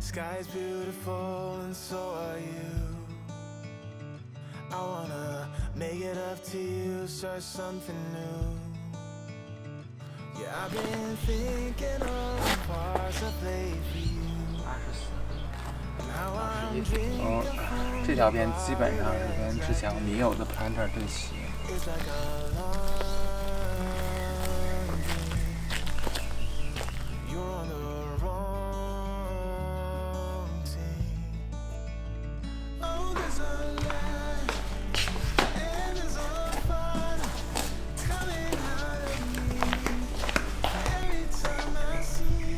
Sky's beautiful and so are you. I wanna make it up to you, start something new. Yeah, I've been thinking of the parts I played for you. 这条边基本上是跟之前民有的 planter 对齐。It's like a long day. You're on the wrong team. Oh, there's a light and there's a fire coming out of me. Every time I see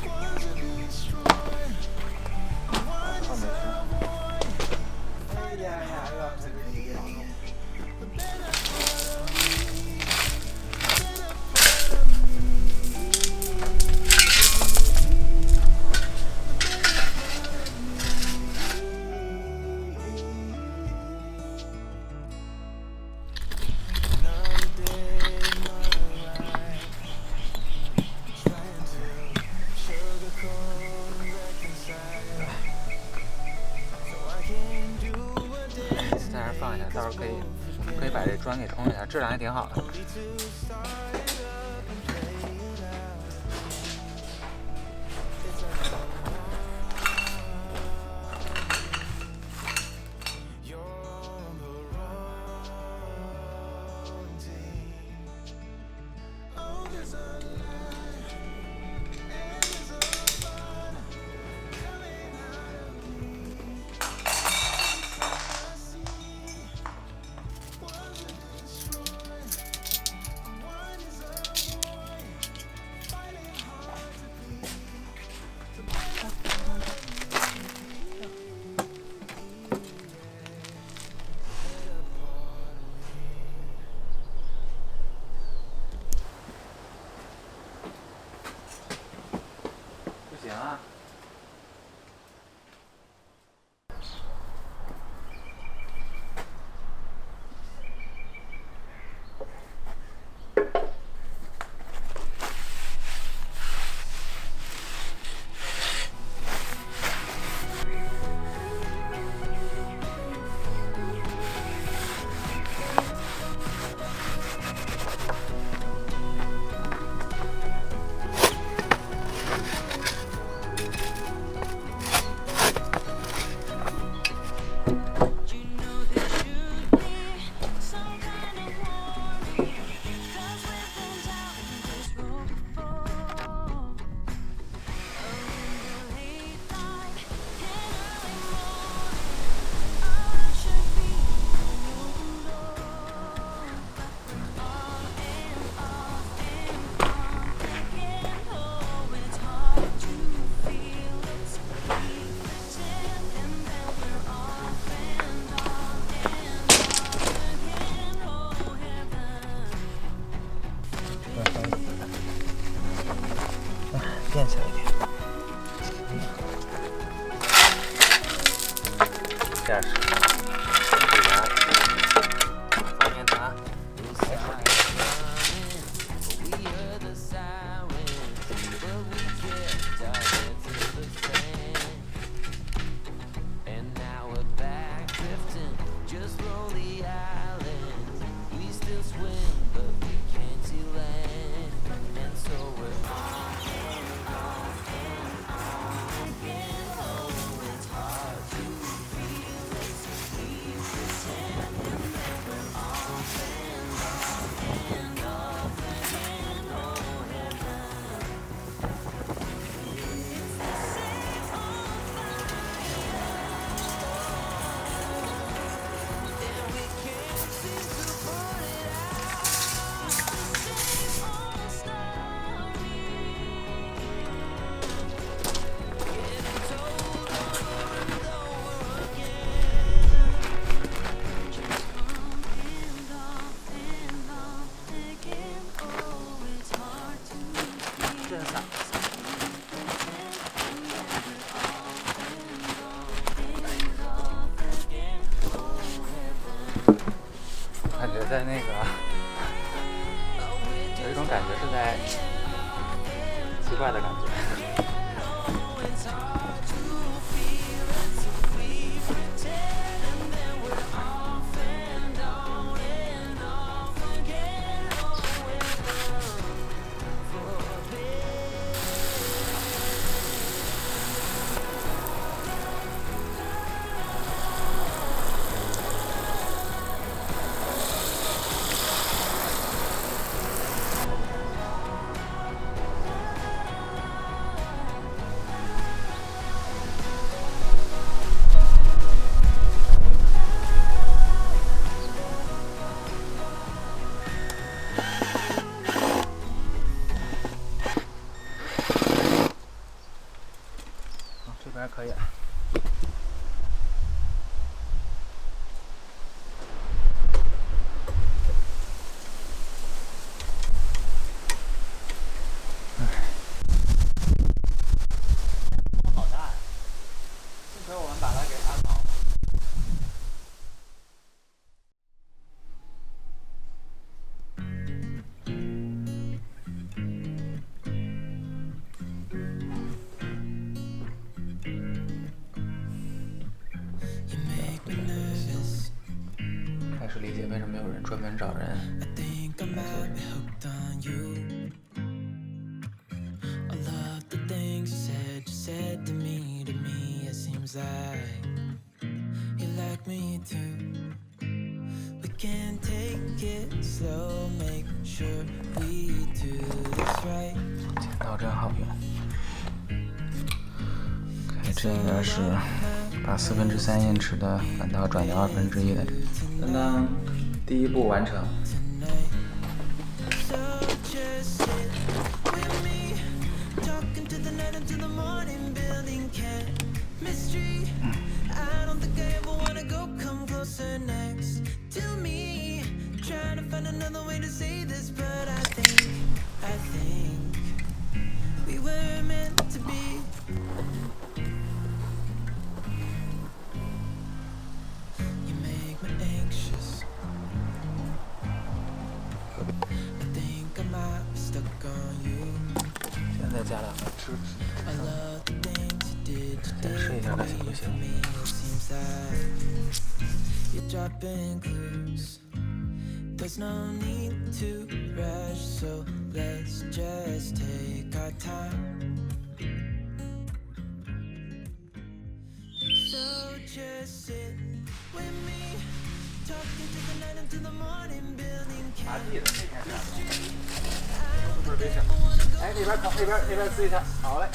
ones to destroy, one is avoid. Fighting hard to be the better part of me. Better part of me. Another day, another ride. Trying to sugarcoat and reconcile. So I can do what days 在这儿放一下，到时候可以把这砖给冲一下，质量还挺好的。 to start it up and play it out. It's like a you're on the wrong team. Oh, there's a light and there's a fire coming out of me. I see one to destroy, one is avoid, fighting hard to be the better part of me. Better part of me. 不行啊！垫起来一点。这样是。方便它。 We heard the sirens, but we kept our heads in the sand. And now we're back drifting, just lonely islands. We still swim, but we can't see land. And so we're on and on and on again. Oh, it's hard to feel it, so we pretend. And then we're off and off and off again. Oh, heaven. It's the same old fire. And we can't seem to put it out. It's the same old story. Getting told over and over again. Just on and off and off again. Oh, it's hard to feel. 真傻。感觉在那个，有一种感觉是在奇怪的感觉。这边可以。好大呀！幸亏我们把它给安好了。开始理解为什么有人专门找人。剪刀真好用。这个是把3/4英尺的反刀转到1/2的。刚刚第一步完成。现在加两个芝士，试一下看行不行。There's no need to rush, so let's just take our time. So just sit with me, talking to the night until the morning, building chemistry. 哎，那边撕一下，好嘞。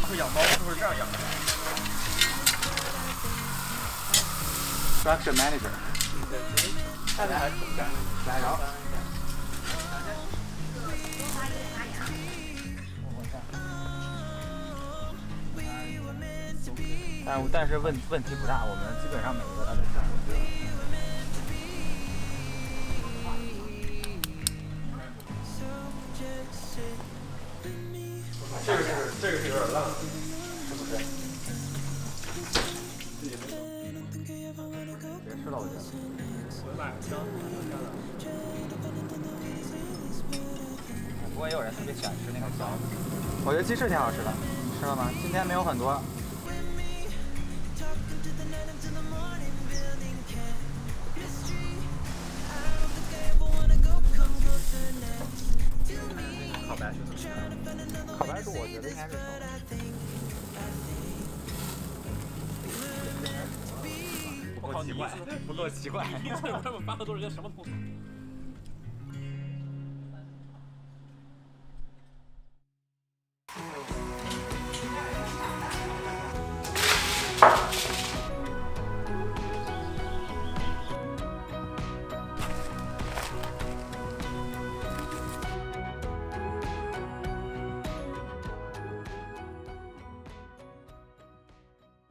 会养猫是不是这样养的 ？Structure manager。看着还挺干，来着。但是问题不大，我们基本上每一个它都上。这个是有点烂，是不是？别吃了，我觉得。我买香，不过也有人特别喜欢吃那个香。我觉得鸡翅挺好吃的，你吃了吗？今天没有很多。烤白是怎么样？烤白是我觉得应该是熟的。不够奇怪，不够奇怪。他们发的都是些什么东西？